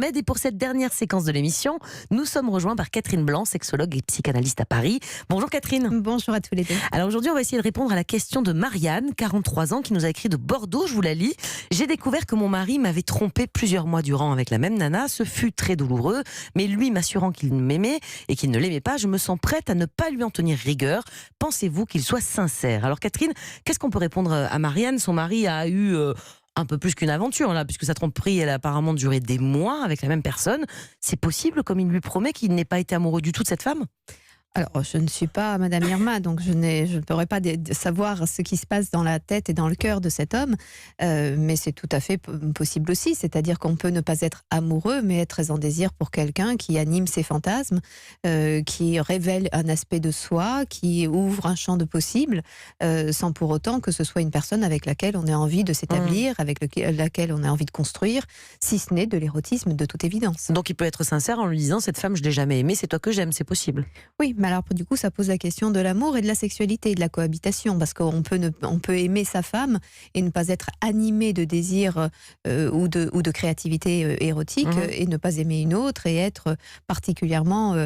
Ahmed. Et pour cette dernière séquence de l'émission, nous sommes rejoints par Catherine Blanc, sexologue et psychanalyste à Paris. Bonjour Catherine. Bonjour à tous les deux. Alors aujourd'hui, on va essayer de répondre à la question de Marianne, 43 ans, qui nous a écrit de Bordeaux. Je vous la lis. J'ai découvert que mon mari m'avait trompé plusieurs mois durant avec la même nana. Ce fut très douloureux, mais lui m'assurant qu'il m'aimait et qu'il ne l'aimait pas, je me sens prête à ne pas lui en tenir rigueur. Pensez-vous qu'il soit sincère? Alors Catherine, qu'est-ce qu'on peut répondre à Marianne? Son mari a eu un peu plus qu'une aventure là, puisque sa tromperie, elle a apparemment duré des mois avec la même personne. C'est possible, comme il lui promet, qu'il n'ait pas été amoureux du tout de cette femme? Alors, je ne suis pas Madame Irma, donc je ne pourrais pas savoir ce qui se passe dans la tête et dans le cœur de cet homme, mais c'est tout à fait possible aussi, c'est-à-dire qu'on peut ne pas être amoureux, mais être très en désir pour quelqu'un qui anime ses fantasmes, qui révèle un aspect de soi, qui ouvre un champ de possibles, sans pour autant que ce soit une personne avec laquelle on ait envie de s'établir, avec laquelle on a envie de construire, si ce n'est de l'érotisme de toute évidence. Donc il peut être sincère en lui disant: cette femme, je l'ai jamais aimée, c'est toi que j'aime, c'est possible. Oui, mais alors du coup, ça pose la question de l'amour et de la sexualité, de la cohabitation, parce qu'on peut aimer sa femme et ne pas être animé de désir ou de créativité érotique, et ne pas aimer une autre et être particulièrement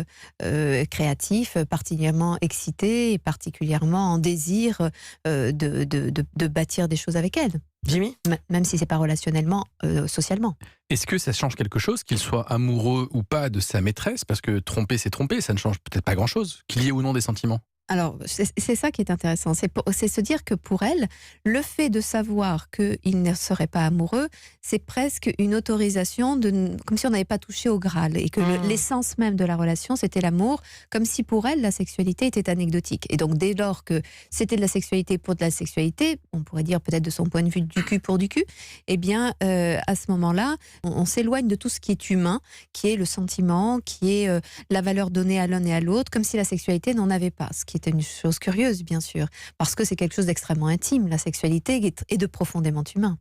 créatif, particulièrement excité et particulièrement en désir de bâtir des choses avec elle. Jimmy ? Même si c'est pas relationnellement, socialement. Est-ce que ça change quelque chose qu'il soit amoureux ou pas de sa maîtresse? Parce que tromper, c'est tromper, ça ne change peut-être pas grand-chose, qu'il y ait ou non des sentiments. Alors, c'est ça qui est intéressant, c'est se dire que pour elle, le fait de savoir qu'il ne serait pas amoureux, c'est presque une autorisation, comme si on n'avait pas touché au Graal, et que l'essence même de la relation, c'était l'amour, comme si pour elle, la sexualité était anecdotique. Et donc, dès lors que c'était de la sexualité pour de la sexualité, on pourrait dire peut-être de son point de vue du cul pour du cul, eh bien, à ce moment-là, on s'éloigne de tout ce qui est humain, qui est le sentiment, qui est la valeur donnée à l'un et à l'autre, comme si la sexualité n'en avait pas. Ce qui était une chose curieuse, bien sûr, parce que c'est quelque chose d'extrêmement intime, la sexualité, et de profondément humain.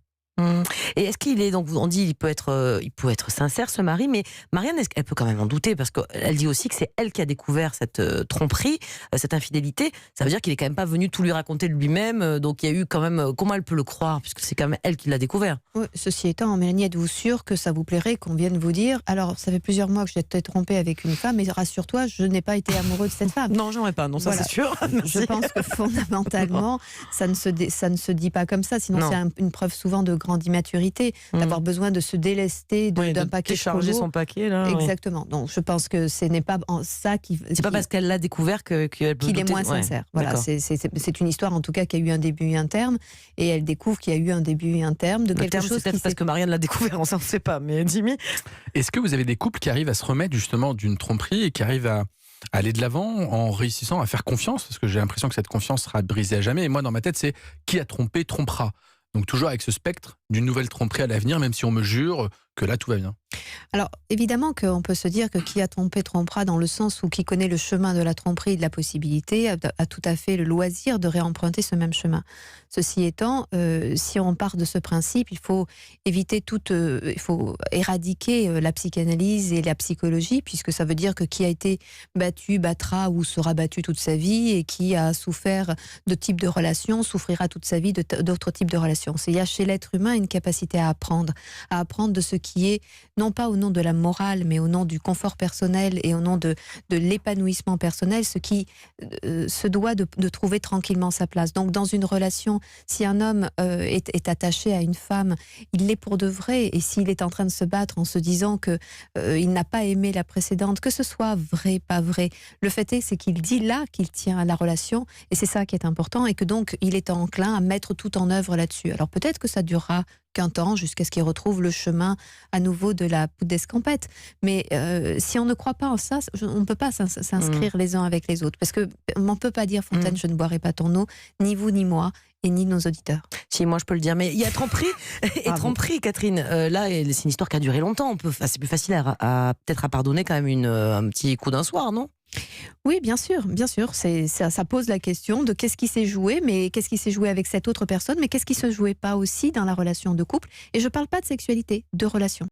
Et est-ce qu'il est, donc on dit il peut être sincère, ce mari, mais Marianne, est-ce qu'elle peut quand même en douter, parce qu'elle dit aussi que c'est elle qui a découvert cette tromperie, cette infidélité. Ça veut dire qu'il est quand même pas venu tout lui raconter de lui-même, donc il y a eu quand même, comment elle peut le croire, puisque c'est quand même elle qui l'a découvert. Oui, ceci étant, Mélanie, êtes-vous sûre que ça vous plairait qu'on vienne vous dire: alors ça fait plusieurs mois que j'ai été trompée avec une femme, mais rassure-toi, je n'ai pas été amoureux de cette femme? Non, j'aimerais pas, non, ça voilà. C'est sûr. Je pense que fondamentalement, ça ne se dit pas comme ça, sinon c'est une preuve souvent de grande immaturité, d'avoir besoin de se délester d'un paquet trop lourd. Décharger son paquet, là. Exactement. Donc je pense que ce n'est pas ça qui... C'est pas parce qu'elle l'a découvert qu'il est moins sincère. Voilà, c'est une histoire en tout cas qui a eu un début et un terme, et elle découvre qu'il y a eu un début et un terme de quelque chose. C'est peut-être parce que Marianne l'a découvert, on ne sait pas, mais Jimmy. Est-ce que vous avez des couples qui arrivent à se remettre justement d'une tromperie et qui arrivent à aller de l'avant en réussissant à faire confiance? Parce que j'ai l'impression que cette confiance sera brisée à jamais. Et moi, dans ma tête, c'est qui a trompé, trompera. Donc toujours avec ce spectre d'une nouvelle tromperie à l'avenir, même si on me jure que là, tout va bien. Alors, évidemment qu'on peut se dire que qui a trompé, trompera, dans le sens où qui connaît le chemin de la tromperie et de la possibilité a tout à fait le loisir de réemprunter ce même chemin. Ceci étant, si on part de ce principe, il faut éviter il faut éradiquer la psychanalyse et la psychologie, puisque ça veut dire que qui a été battu, battra ou sera battu toute sa vie, et qui a souffert de types de relations, souffrira toute sa vie d'autres types de relations. Il y a chez l'être humain une capacité à apprendre de ce qui est, non pas au nom de la morale, mais au nom du confort personnel et au nom de l'épanouissement personnel, ce qui se doit de trouver tranquillement sa place. Donc dans une relation, si un homme est attaché à une femme, il l'est pour de vrai, et s'il est en train de se battre en se disant que il n'a pas aimé la précédente, que ce soit vrai, pas vrai, le fait c'est qu'il dit là qu'il tient à la relation, et c'est ça qui est important, et que donc il est enclin à mettre tout en œuvre là-dessus. Alors peut-être que ça durera qu'un temps, jusqu'à ce qu'il retrouve le chemin à nouveau de la poudre d'escampette. Mais si on ne croit pas en ça, on ne peut pas s'inscrire les uns avec les autres. Parce qu'on ne peut pas dire: Fontaine, je ne boirai pas ton eau, ni vous, ni moi, et ni nos auditeurs. Si, moi je peux le dire, mais il y a tromperie et tromperie, Catherine. Là, c'est une histoire qui a duré longtemps. C'est plus facile peut-être à pardonner quand même un petit coup d'un soir, non? Oui, bien sûr, bien sûr. Ça pose la question de qu'est-ce qui s'est joué, mais qu'est-ce qui s'est joué avec cette autre personne, mais qu'est-ce qui se jouait pas aussi dans la relation de couple. Et je ne parle pas de sexualité, de relation.